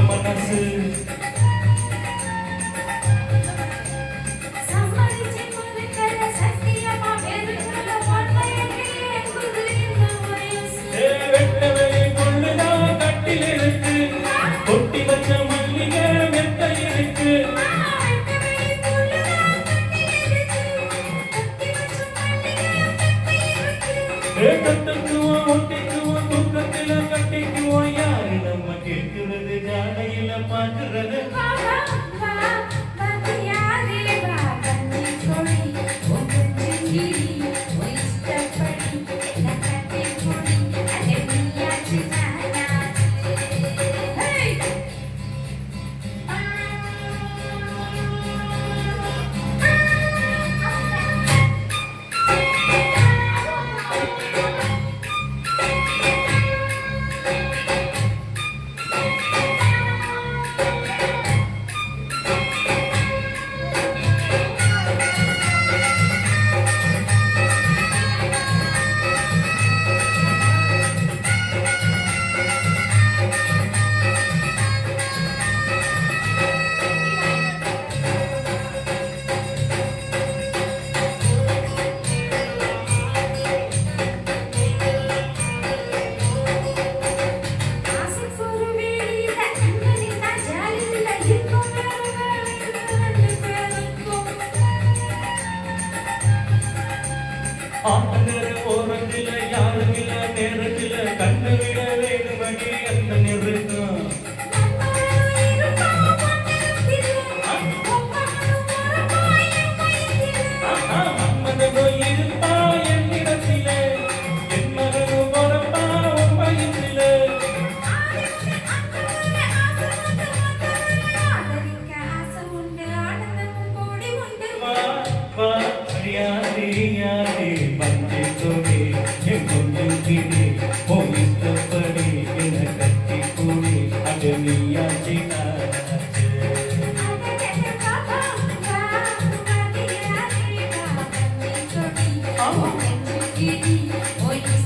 மனசு வெட்டவெளி பொண்ணுதான் கட்டில் இருக்கு கொட்டி வச்ச மல்லிகை மெத்த இருக்கு கட்டுக்குவோம் ஒட்டிக்குவோம் தூக்கத்தில கட்டிக்குவோம் யாரு நம்ம கேட்கிறது ஜாடையில பாக்குறது ஆண்டர போறதில்ல யாரும் இல்ல நேரத்தில கண்ணு விட வேணுமடி அந்த நிறுத்தம் மன்மதனோ இருப்பா என்னிடத்தில என் மகனோ பொறப்பா உன் வயசில வா யாரே யாரே பஞ்சே தோடே கொஞ்சம் கிடே ஓ இஷ்டப்படி என கட்டி கூடி அது நீயாச்சி Oh,